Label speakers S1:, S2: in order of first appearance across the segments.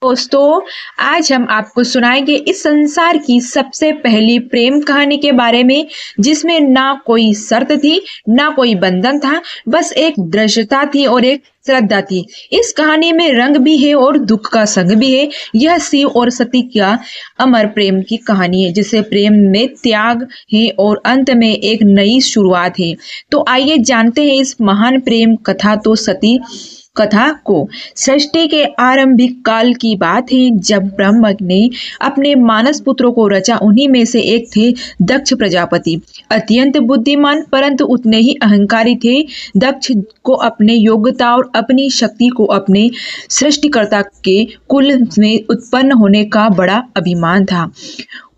S1: दोस्तों, आज हम आपको सुनाएंगे इस संसार की सबसे पहली प्रेम कहानी के बारे में, जिसमें ना कोई शर्त थी, ना कोई बंधन था, बस एक दृश्यता थी और एक श्रद्धा थी। इस कहानी में रंग भी है और दुख का संग भी है। यह शिव और सती का अमर प्रेम की कहानी है, जिसे प्रेम में त्याग है और अंत में एक नई शुरुआत है। तो आइए जानते हैं इस महान प्रेम कथा। तो सती कथा को सृष्टि के आरंभिक काल की बात है, जब ब्रह्मा ने अपने मानस पुत्रों को रचा। उन्हीं में से एक थे दक्ष प्रजापति। अत्यंत बुद्धिमान परंतु उतने ही अहंकारी थे। दक्ष को अपने योग्यता और अपनी शक्ति को अपने सृष्टिकर्ता के कुल में उत्पन्न होने का बड़ा अभिमान था।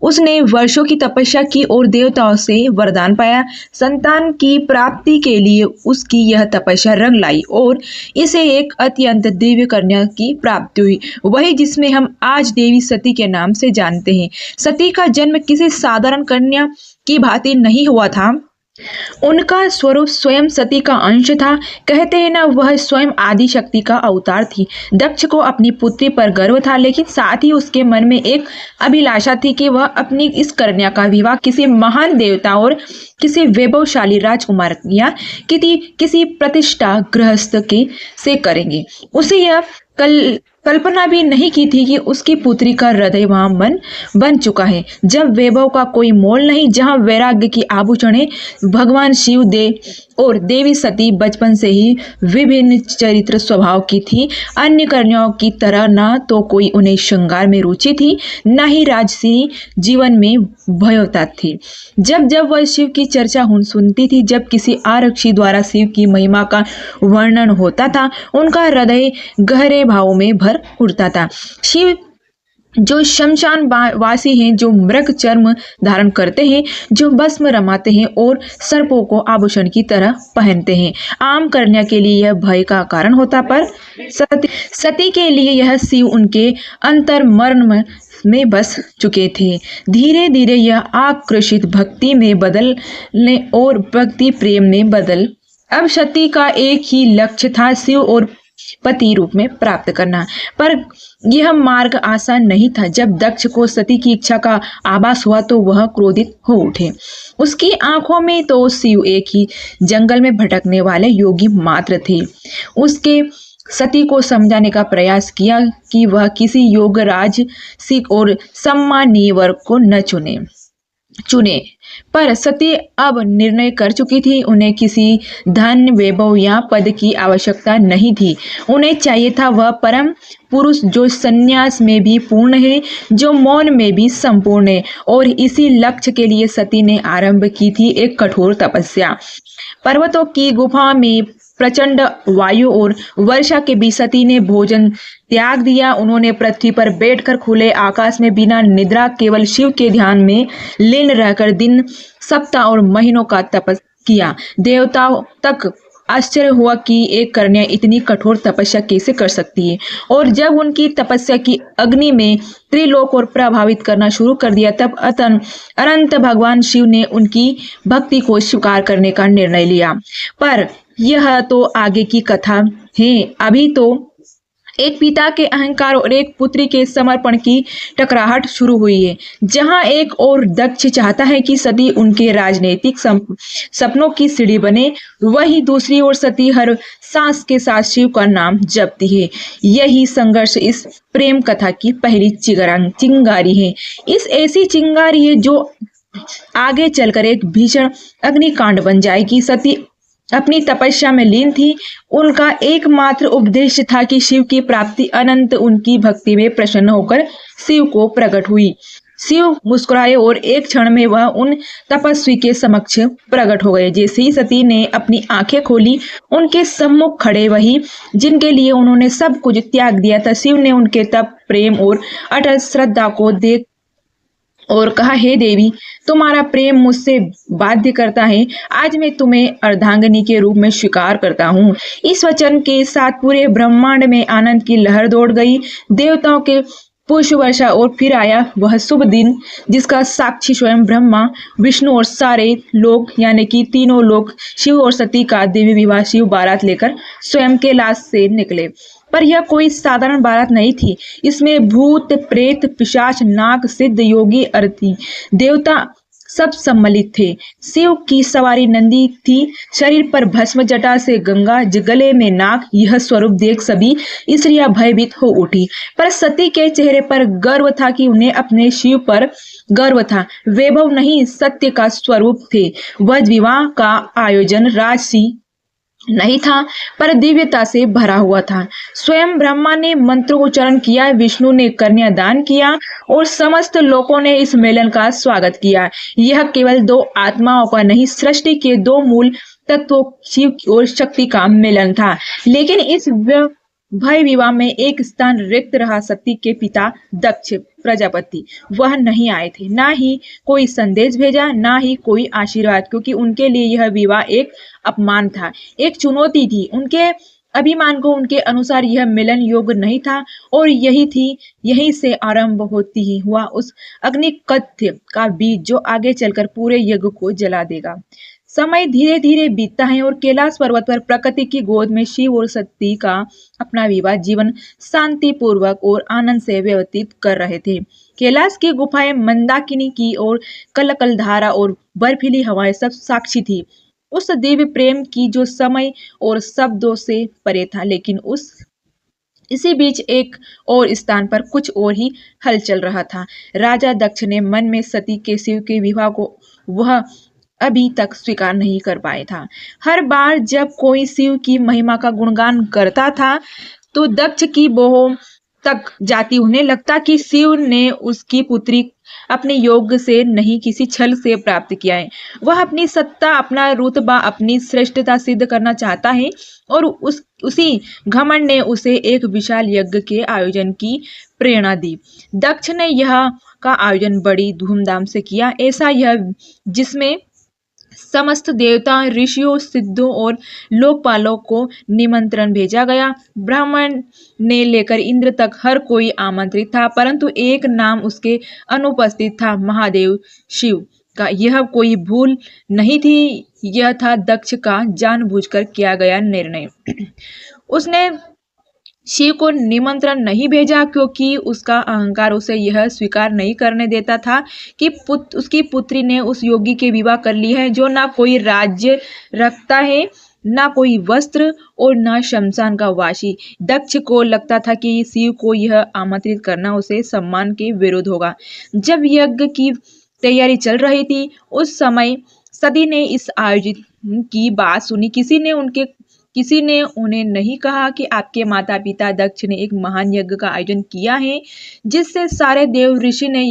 S1: उसने वर्षों की तपस्या की और देवताओं से वरदान पाया। संतान की प्राप्ति के लिए उसकी यह तपस्या रंग लाई और इसे एक अत्यंत दिव्य कन्या की प्राप्ति हुई, वही जिसमें हम आज देवी सती के नाम से जानते हैं। सती का जन्म किसी साधारण कन्या की भांति नहीं हुआ था। उनका स्वरूप स्वयं सती का अंश था। कहते हैं ना, वह स्वयं आदि शक्ति का अवतार थी। दक्ष को अपनी पुत्री पर गर्व था, लेकिन साथ ही उसके मन में एक अभिलाषा थी कि वह अपनी इस कन्या का विवाह किसी महान देवता और किसी वैभवशाली राजकुमार या किसी प्रतिष्ठा गृहस्थ के से करेंगे। उसे यह कल्पना भी नहीं की थी कि उसकी पुत्री का हृदय वहां मन बन चुका है, जब वैभव का कोई मोल नहीं, जहां वैराग्य की आभूषणें भगवान शिव और देवी सती बचपन से ही विभिन्न चरित्र स्वभाव की थी। अन्य कन्याओं की तरह न तो कोई उन्हें श्रृंगार में रुचि थी, न ही राजसी जीवन में भयता थी। जब जब वह शिव की चर्चा सुनती थी, जब किसी आरक्षी द्वारा शिव की महिमा का वर्णन होता था, उनका हृदय गहरे भावों में भर उठता था। शिव जो शमशान वासी हैं, जो मृग चर्म धारण करते हैं, जो भस्म रमाते हैं और सर्पों को आभूषण की तरह पहनते हैं, आम कन्या के लिए यह भय का कारण होता, पर सती के लिए यह शिव उनके अंतर मर्म में बस चुके थे। धीरे धीरे यह आकर्षित भक्ति में बदलने और भक्ति प्रेम में बदल। अब सती का एक ही लक्ष्य था, शिव और पति रूप में प्राप्त करना। पर यह मार्ग आसान नहीं था। जब दक्ष को सती की इच्छा का आभास हुआ तो वह क्रोधित हो उठे। उसकी आंखों में तो शिव एक ही जंगल में भटकने वाले योगी मात्र थे। उसके सती को समझाने का प्रयास किया कि वह किसी योगराज सिख और सम्मानीय वर्ग को न चुने, पर सती अब निर्णय कर चुकी थी। उन्हें किसी धन, वैभव या पद की आवश्यकता नहीं थी। उन्हें चाहिए था वह परम पुरुष जो संन्यास में भी पूर्ण है, जो मौन में भी संपूर्ण है। और इसी लक्ष्य के लिए सती ने आरंभ की थी एक कठोर तपस्या। पर्वतों की गुफा में प्रचंड वायु और वर्षा के बीच सती ने भोजन त्याग दिया। उन्होंने पृथ्वी पर बैठकर खुले आकाश में बिना निद्रा केवल शिव के ध्यान में लीन रहकर दिन, सप्ताह और महीनों का तपस्या किया। देवताओं तक आश्चर्य हुआ कि एक कन्या इतनी कठोर तपस्या कैसे कर सकती है। और जब उनकी तपस्या की अग्नि में त्रिलोक और प्रभावित करना शुरू कर दिया, तब अनंत भगवान शिव ने उनकी भक्ति को स्वीकार करने का निर्णय लिया। पर यह तो आगे की कथा है। अभी तो एक पिता के अहंकार और एक पुत्री के समर्पण की टकराहट शुरू हुई है। जहां एक और दक्ष चाहता है कि सती उनके राजनीतिक सपनों की सीढ़ी बने, वहीं दूसरी ओर सती हर सांस के साथ शिव का नाम जपती है। यही संघर्ष इस प्रेम कथा की पहली चिंगारी है। इस ऐसी चिंगारी है जो आगे चलकर एक भीषण अग्निकांड बन जाएगी। सती अपनी तपस्या में लीन थी। उनका एकमात्र उद्देश्य था कि शिव की प्राप्ति। अनंत उनकी भक्ति में प्रसन्न होकर शिव को प्रकट हुई। शिव मुस्कुराए और एक क्षण में वह उन तपस्वी के समक्ष प्रकट हो गए। जैसे ही सती ने अपनी आंखें खोली, उनके सम्मुख खड़े वही जिनके लिए उन्होंने सब कुछ त्याग दिया था। शिव ने उनके तप, प्रेम और अटल श्रद्धा को देख और कहा, हे देवी, तुम्हारा प्रेम मुझसे बाध्य करता है। आज मैं तुम्हें अर्धांगिनी के रूप में स्वीकार करता हूँ। इस वचन के साथ पूरे ब्रह्मांड में आनंद की लहर दौड़ गई। देवताओं के पुष्प वर्षा और फिर आया वह शुभ दिन, जिसका साक्षी स्वयं ब्रह्मा, विष्णु और सारे लोग यानी कि तीनों लोग शिव और सती का दिव्य विवाह शिव बारात लेकर स्वयं कैलाश से निकले। पर यह कोई साधारण बारात नहीं थी। इसमें भूत, प्रेत, पिशाच, नाग, सिद्ध, योगी, अर्थी, देवता सब सम्मिलित थे। शिव की सवारी नंदी थी, शरीर पर भस्म, जटा से गंगा, गले में नाग। यह स्वरूप देख सभी स्त्रियां भयभीत हो उठी, पर सती के चेहरे पर गर्व था कि उन्हें अपने शिव पर गर्व था। वैभव नहीं, सत्य का स्वरूप थे। वह विवाह का आयोजन राजसी नहीं था, पर दिव्यता से भरा हुआ था। स्वयं ब्रह्मा ने मंत्रोच्चारण किया, विष्णु ने कन्यादान किया और समस्त लोगों ने इस मिलन का स्वागत किया। यह केवल दो आत्माओं का नहीं, सृष्टि के दो मूल तत्वों शिव और शक्ति का मिलन था। लेकिन इस भय विवाह में एक स्थान रिक्त रहा। सती के पिता दक्ष प्रजापति वह नहीं आए थे, ना ही कोई संदेश भेजा, ना ही कोई आशीर्वाद, क्योंकि उनके लिए यह विवाह एक अपमान था, एक चुनौती थी। उनके अभिमान को उनके अनुसार यह मिलन योग्य नहीं था, और यहीं से आरंभ होती ही हुआ उस अग्निकथ्य का बीज जो आगे चलकर पूरे यज्ञ को जला देगा। समय धीरे धीरे बीतता है और कैलाश पर्वत पर प्रकृति की गोद में शिव और सती का अपना विवाह जीवन शांति पूर्वक और आनंद से व्यतीत कर रहे थे। कैलाश की गुफाएं मंदाकिनी की और कलकल धारा और बर्फीली हवाएं सब साक्षी थी उस दिव्य प्रेम की जो समय और शब्दों से परे था। लेकिन इसी बीच एक और स्थान पर कुछ और ही हल चल रहा था। राजा दक्ष ने मन में सती के शिव के विवाह को वह अभी तक स्वीकार नहीं कर पाया था। हर बार जब कोई शिव की महिमा का गुणगान करता था तो दक्ष की बहू तक जाती। उन्हें लगता कि शिव ने उसकी पुत्री अपने योग से नहीं, किसी छल से प्राप्त किया है। वह अपनी सत्ता, अपना रुतबा, अपनी श्रेष्ठता सिद्ध करना चाहता है, और उसी घमंड ने उसे एक विशाल यज्ञ के आयोजन की प्रेरणा दी। दक्ष ने यह का आयोजन बड़ी धूमधाम से किया, ऐसा यह जिसमें समस्त देवता, ऋषियों, सिद्धों और लोकपालों को निमंत्रण भेजा गया। ब्राह्मण ने लेकर इंद्र तक हर कोई आमंत्रित था, परंतु एक नाम उसके अनुपस्थित था, महादेव शिव का। यह कोई भूल नहीं थी, यह था दक्ष का जानबूझकर किया गया निर्णय। उसने शिव को निमंत्रण नहीं भेजा क्योंकि उसका अहंकार उसे यह स्वीकार नहीं करने देता था कि उसकी पुत्री ने उस योगी के विवाह कर ली है जो ना कोई राज्य रखता है, ना कोई वस्त्र और ना शमशान का वासी। दक्ष को लगता था कि शिव को यह आमंत्रित करना उसे सम्मान के विरुद्ध होगा। जब यज्ञ की तैयारी चल रही थी उस समय सती ने इस आयोजित की बात सुनी। किसी ने उन्हें नहीं कहा कि आपके माता पिता दक्ष ने एक महान यज्ञ का आयोजन किया है जिससे सारे देव ऋषि ने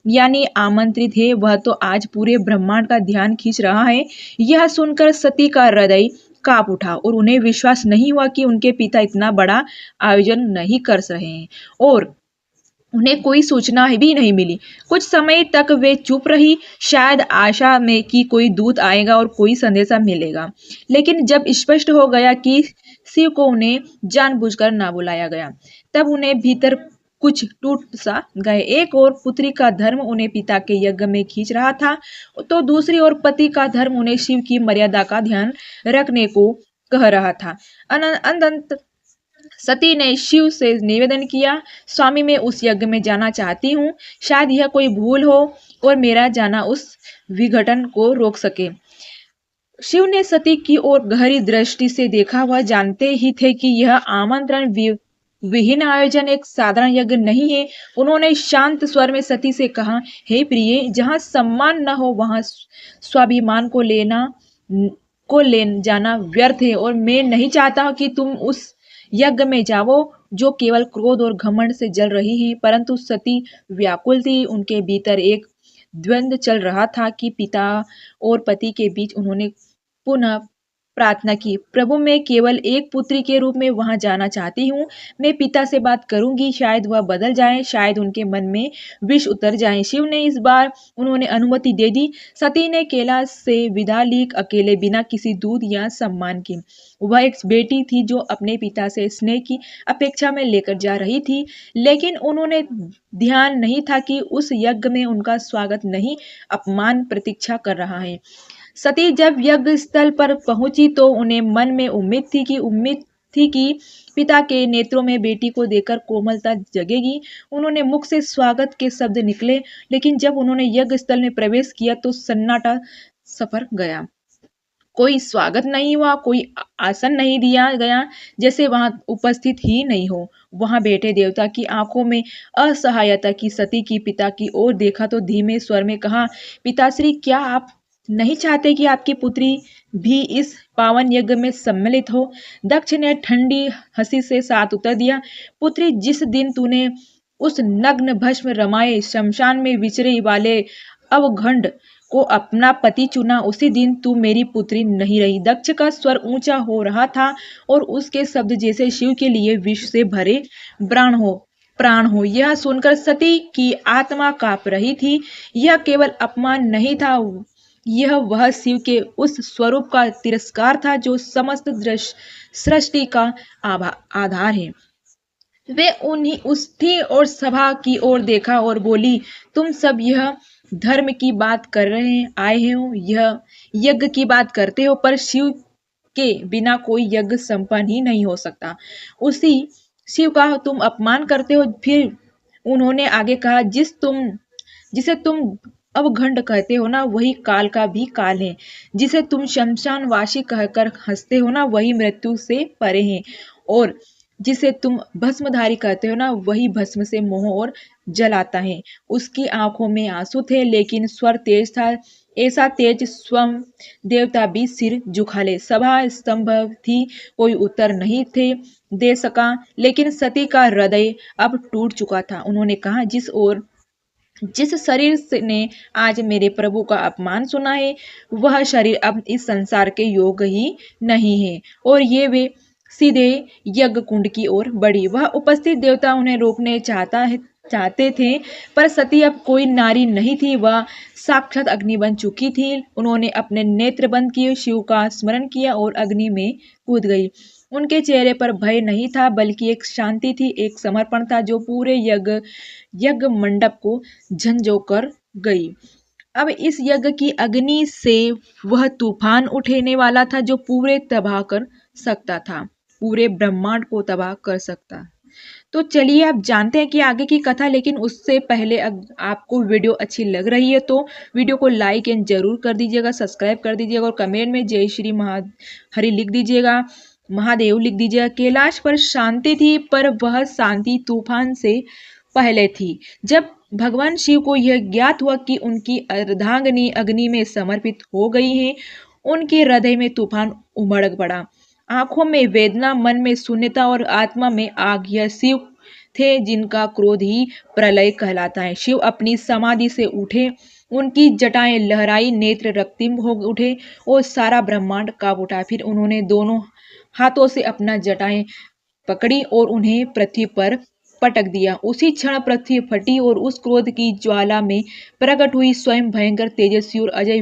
S1: यानी आमंत्रित है। वह तो आज पूरे ब्रह्मांड का ध्यान खींच रहा है। यह सुनकर सती का हृदय कांप उठा और उन्हें विश्वास नहीं हुआ कि उनके पिता इतना बड़ा आयोजन नहीं कर रहे हैं, और उन्हें कोई सूचना भी नहीं मिली। कुछ समय तक वे चुप रही, शायद आशा में कि कोई दूत आएगा और कोई संदेशा मिलेगा। लेकिन जब स्पष्ट हो गया कि शिव को उन्हें जानबूझकर ना बुलाया गया, तब उन्हें भीतर कुछ टूट सा गए। एक और पुत्री का धर्म उन्हें पिता के यज्ञ में खींच रहा था, तो दूसरी ओर पति का धर्म उन्हें शिव की मर्यादा का ध्यान रखने को कह रहा था। अनंत सती ने शिव से निवेदन किया, स्वामी मैं उस यज्ञ में जाना चाहती हूँ, शायद यह कोई भूल हो और मेरा जाना उस विघटन को रोक सके। शिव ने सती की ओर गहरी दृष्टि से देखा। वह जानते ही थे कि यह आमंत्रण विहीन आयोजन एक साधारण यज्ञ नहीं है। उन्होंने शांत स्वर में सती से कहा, हे प्रिय, जहाँ सम्मान न हो वहाँ स्वाभिमान को ले जाना व्यर्थ है, और मैं नहीं चाहता कि तुम उस यज्ञ में जाओ जो केवल क्रोध और घमंड से जल रही है। परंतु सती व्याकुल थी। उनके भीतर एक द्वंद्व चल रहा था कि पिता और पति के बीच। उन्होंने पुनः प्रार्थना की, प्रभु मैं केवल एक पुत्री के रूप में वहां जाना चाहती हूँ। मैं पिता से बात करूंगी, शायद वह बदल जाए, शायद उनके मन में विष उतर जाए। शिव ने इस बार उन्होंने अनुमति दे दी। सती ने कैलाश से विदा ली, अकेले, बिना किसी दूध या सम्मान की। वह एक बेटी थी जो अपने पिता से स्नेह की अपेक्षा में लेकर जा रही थी, लेकिन उन्होंने ध्यान नहीं था कि उस यज्ञ में उनका स्वागत नहीं, अपमान प्रतीक्षा कर रहा है। सती जब यज्ञ स्थल पर पहुंची तो उन्हें मन में उम्मीद थी कि थी कि पिता के नेत्रों में बेटी को देखकर कोमलता जगेगी। उन्होंने मुख से स्वागत के शब्द निकले, लेकिन जब उन्होंने यज्ञ स्थल में प्रवेश किया तो सन्नाटा सफर गया। कोई स्वागत नहीं हुआ, कोई आसन नहीं दिया गया, जैसे वहां उपस्थित ही नहीं हो। वहां बैठे देवता की आंखों में असहायता की सती की पिता की ओर देखा तो धीमे स्वर में कहा, पिताश्री, क्या आप नहीं चाहते कि आपकी पुत्री भी इस पावन यज्ञ में सम्मिलित हो? दक्ष ने ठंडी हंसी से साथ उत्तर दिया, पुत्री, जिस दिन तूने उस नग्न भस्म रमाए शमशान में विचरे वाले अवघंड को अपना पति चुना, उसी दिन तू मेरी पुत्री नहीं रही। दक्ष का स्वर ऊंचा हो रहा था और उसके शब्द जैसे शिव के लिए विष से भरे प्राण हो। यह सुनकर सती की आत्मा कांप रही थी। यह केवल अपमान नहीं था, यह वह शिव के उस स्वरूप का तिरस्कार था जो समस्त सृष्टि का आधार है। वे उन्हीं उठी और सभा की ओर देखा और बोली, तुम सब यह धर्म की बात कर रहे आए हो, यह यज्ञ की बात करते हो, पर शिव के बिना कोई यज्ञ संपन्न ही नहीं हो सकता। उसी शिव का तुम अपमान करते हो। फिर उन्होंने आगे कहा, जिसे तुम अवघंड कहते हो ना, वही काल का भी काल है। जिसे तुम शमशानवासी कहकर हंसते हो ना, वही मृत्यु से परे है। और जिसे तुम भस्मधारी कहते हो ना, वही भस्म से मोह और जलाता है। उसकी आंखों में आंसू थे, लेकिन स्वर तेज था, ऐसा तेज स्वयं देवता भी सिर झुका ले। सभा स्तंभ थी, कोई उत्तर नहीं थे दे सका, लेकिन सती का हृदय अब टूट चुका था। उन्होंने कहा, जिस शरीर ने आज मेरे प्रभु का अपमान सुना है, वह शरीर अब इस संसार के योग ही नहीं है। और ये वे सीधे यज्ञ कुंड की ओर बढ़ी। वह उपस्थित देवता उन्हें रोकने चाहते थे, पर सती अब कोई नारी नहीं थी, वह साक्षात अग्नि बन चुकी थी। उन्होंने अपने नेत्र बंद किए, शिव का स्मरण किया और अग्नि में कूद गई। उनके चेहरे पर भय नहीं था, बल्कि एक शांति थी, एक समर्पण था जो पूरे यज्ञ मंडप को झंझोकर गई। अब इस यज्ञ की अग्नि से वह तूफान उठने वाला था जो पूरे तबाह कर सकता था, पूरे ब्रह्मांड को तबाह कर सकता। तो चलिए आप जानते हैं कि आगे की कथा, लेकिन उससे पहले आपको वीडियो अच्छी लग रही है तो वीडियो को लाइक एंड जरूर कर दीजिएगा, सब्सक्राइब कर दीजिएगा और कमेंट में जय श्री हरि लिख दीजिएगा, महादेव लिख दीजिएगा। कैलाश पर शांति थी, पर वह शांति तूफान से पहले थी। जब भगवान शिव को यह ज्ञात हुआ कि उनकी अर्धांगिनी अग्नि में समर्पित हो गई है, उनके हृदय में तूफान उमड़ पड़ा। आंखों में वेदना, मन में शून्यता और आत्मा में आग। यह शिव थे जिनका क्रोध ही प्रलय कहलाता है। शिव अपनी समाधि से उठे, उनकी जटाएं लहराई, नेत्र रक्तिम हो उठे और सारा ब्रह्मांड कांप उठा। फिर उन्होंने दोनों हाथों से अपना जटाएं पकड़ी और उन्हें पृथ्वी पर पटक दिया। उसी क्षण पृथ्वी फटी और उस क्रोध की ज्वाला में प्रकट हुई स्वयं भयंकर, तेजस्वी और अजय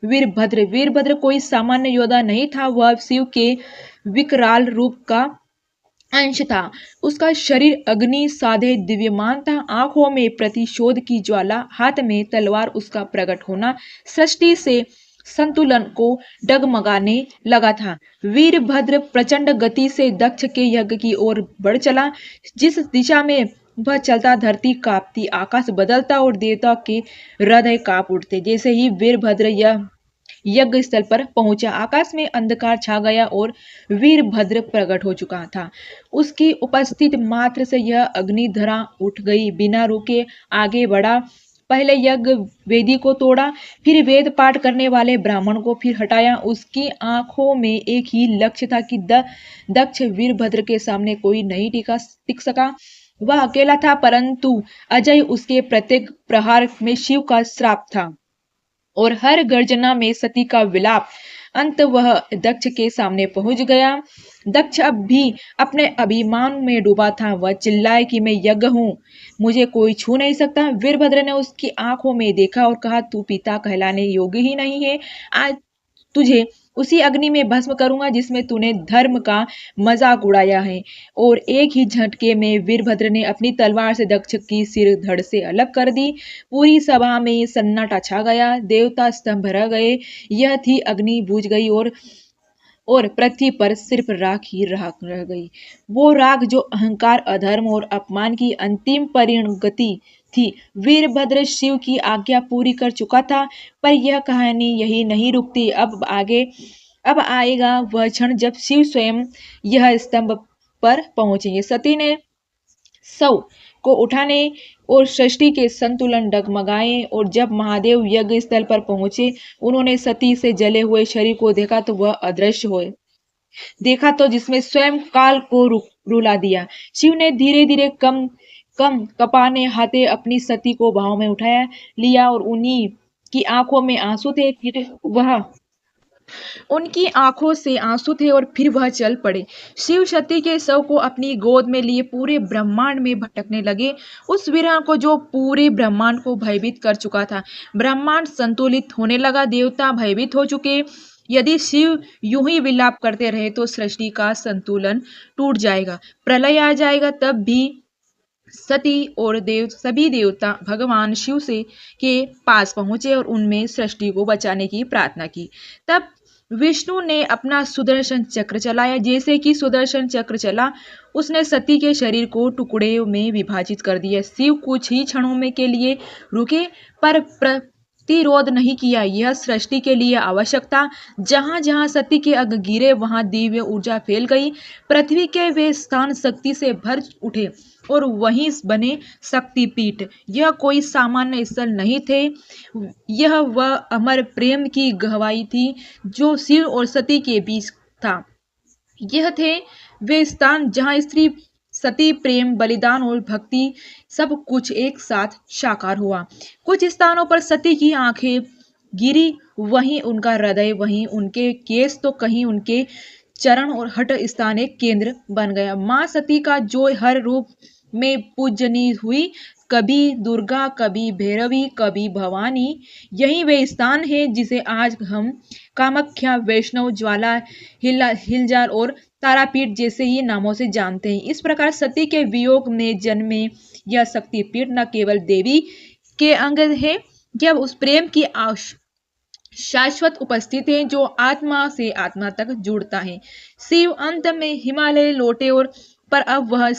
S1: वीरभद्र। वीरभद्र कोई सामान्य योद्धा नहीं था, वह शिव के विकराल रूप का अंश था। उसका शरीर अग्नि साधे दिव्यमान था, आंखों में प्रतिशोध की ज्वाला, हाथ में तलवार। उसका प्रकट होना सृष्टि से संतुलन को डगमगाने लगा था। वीरभद्र प्रचंड गति से दक्ष के यज्ञ की ओर बढ़ चला। जिस दिशा में वह चलता, धरती कांपती, आकाश बदलता और देवता के हृदय कांप उठते। जैसे ही वीरभद्र यज्ञ स्थल पर पहुंचा, आकाश में अंधकार छा गया और वीरभद्र प्रकट हो चुका था। उसकी उपस्थित मात्र से यह अग्निधरा उठ गई, बिना रुके आगे बढ़ा। पहले यज्ञ वेदी को तोड़ा, फिर वेद पाठ करने वाले ब्राह्मण को फिर हटाया। उसकी आंखों में एक ही लक्ष्य था कि दक्ष वीरभद्र के सामने कोई नहीं टिक सका। वह अकेला था, परंतु अजय उसके प्रत्येक प्रहार में शिव का श्राप था और हर गर्जना में सती का विलाप। अंत वह दक्ष के सामने पहुंच गया। दक्ष अब भी अपने अभिमान में डूबा था। वह चिल्लाए कि मैं यज्ञ हूँ, मुझे कोई छू नहीं सकता। वीरभद्र ने उसकी आंखों में देखा और कहा, तू पिता कहलाने योग्य ही नहीं है। आज तुझे उसी अग्नि में भस्म करूंगा जिसमें तूने धर्म का मजाक उड़ाया है। और एक ही झटके में वीरभद्र ने अपनी तलवार से दक्ष की सिर धड़ से अलग कर दी। पूरी सभा में सन्नाटा छा गया, देवता स्तंभ रह गए। यह थी अग्नि बुझ गई और और पृथ्वी पर सिर्फ राख ही राख रह गई। वो राख जो अहंकार, अधर्म और अपमान की अंतिम परिणति थी। वीरभद्र शिव की आज्ञा पूरी कर चुका था, पर यह कहानी यही नहीं रुकती। अब आएगा वह क्षण जब शिव स्वयं यह स्तंभ पर पहुंचेंगे। सती ने सौ को उठाने और सृष्टि के संतुलन डगमगाए, और जब महादेव यज्ञ स्थल पर पहुंचे, उन्होंने सती से जले हुए शरीर को देखा तो वह अदृश्य हुए। देखा तो जिसमें स्वयं काल को रुला दिया। शिव ने धीरे धीरे कम कम कपाने हाथे अपनी सती को बाहों में उठाया लिया, और उन्हीं की आंखों में आंसू थे। फिर वह उनकी आंखों से आंसू थे और फिर वह चल पड़े। शिव सती के शव को अपनी गोद में लिए पूरे ब्रह्मांड में भटकने लगे, उस विरह को जो पूरे ब्रह्मांड को भयभीत कर चुका था। ब्रह्मांड संतुलित होने लगा, देवता भयभीत हो चुके। यदि शिव यूं ही विलाप करते रहे तो सृष्टि का संतुलन टूट जाएगा, प्रलय आ जाएगा। तब भी सती और सभी देवता भगवान शिव से के पास पहुंचे और उनमें सृष्टि को बचाने की प्रार्थना की। तब विष्णु ने अपना सुदर्शन चक्र चलाया। जैसे कि सुदर्शन चक्र चला, उसने सती के शरीर को टुकड़े में विभाजित कर दिया। शिव कुछ ही क्षणों में के लिए रुके, पर प्रतिरोध नहीं किया। यह सृष्टि के लिए आवश्यक था। जहां जहां सती के अंग गिरे वहां दिव्य ऊर्जा फैल गई। पृथ्वी के वे स्थान शक्ति से भर उठे और वहीं बने शक्तिपीठ। यह कोई सामान्य स्थल नहीं थे, यह वह अमर प्रेम की गहवाई थी जो शिव और सती के बीच था। यह थे वे स्थान जहां स्त्री सती, प्रेम, बलिदान और भक्ति सब कुछ एक साथ साकार हुआ। कुछ स्थानों पर सती की आंखें गिरी, वहीं उनका हृदय, वहीं उनके केस, तो कहीं उनके चरण और हट स्थान एक केंद्र बन गया। माँ सती का जो हर रूप में पूजनी हुई, कभी दुर्गा, कभी भैरवी, कभी भवानी, यही वे स्थान है जिसे आज हम कामाख्या, वैष्णव, ज्वाला, हिलजार और तारापीठ जैसे ही नामों से जानते हैं। इस प्रकार सती के वियोग में जन्मे यह शक्तिपीठ न केवल देवी के अंग है, जब उस प्रेम की शाश्वत उपस्थित है जो आत्मा से आत्मा तक जुड़ता है। शिव अंत में हिमालय लौटे, और पर अब वह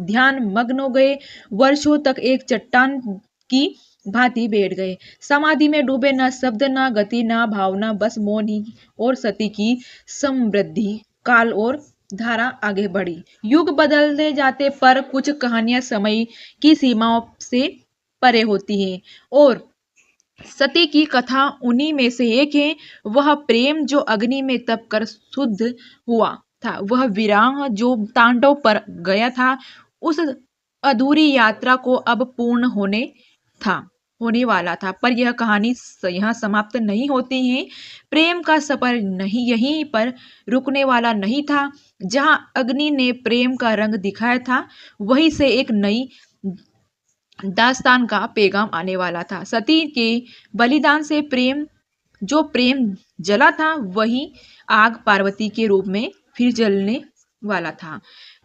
S1: ध्यान मग्न हो गए। वर्षों तक एक चट्टान की भांति बैठ गए, समाधि में डूबे, न शब्द, न गति, न भावना, बस मौन ही। और सती की समृद्धि, काल और धारा आगे बढ़ी। युग बदलते जाते, पर कुछ कहानियां समय की सीमाओं से परे होती हैं, और सती की कथा उन्हीं में से एक है। वह प्रेम जो अग्नि में तप कर शुद्ध हुआ था, वह विराह जो तांडव पर गया था, उस अधूरी यात्रा को अब पूर्ण होने वाला था। पर यह कहानी यहाँ समाप्त नहीं होती है। प्रेम का सफर नहीं यहीं पर रुकने वाला नहीं था। जहाँ अग्नि ने प्रेम का रंग दिखाया था, वहीं से एक नई दास्तान का पैगाम आने वाला था। सती के बलिदान से प्रेम जला था, वही आग पार्वती के रूप में फिर जलने वाला था,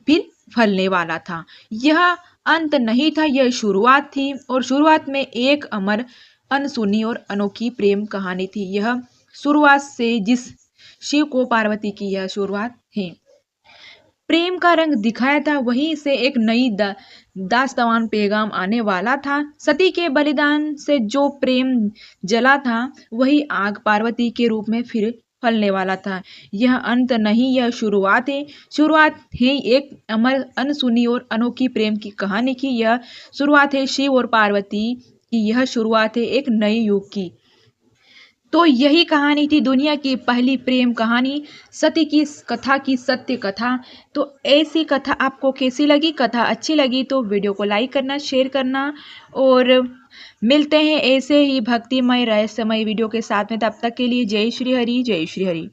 S1: फिर फलने वाला था। यह अंत नहीं था, यह शुरुआत थी, और शुरुआत में एक अमर, अनसुनी और अनोखी प्रेम कहानी थी। यह शुरुआत से जिस शिव को पार्वती की यह शुरुआत है, प्रेम का रंग दिखाया था, वहीं से एक नई दास्तान पैगाम आने वाला था। सती के बलिदान से जो प्रेम जला था, वही आग पार्वती के रूप में फिर फलने वाला था। यह अंत नहीं, यह शुरुआत है। शुरुआत है एक अमर, अनसुनी और अनोखी प्रेम की कहानी की। यह शुरुआत है शिव और पार्वती की, यह शुरुआत है एक नए युग की। तो यही कहानी थी दुनिया की पहली प्रेम कहानी, सती की कथा की सत्य कथा। तो ऐसी कथा आपको कैसी लगी? कथा अच्छी लगी तो वीडियो को लाइक करना, शेयर करना, और मिलते हैं ऐसे ही भक्तिमय रहस्यमय वीडियो के साथ में। तब तक के लिए जय श्री हरि, जय श्री हरि।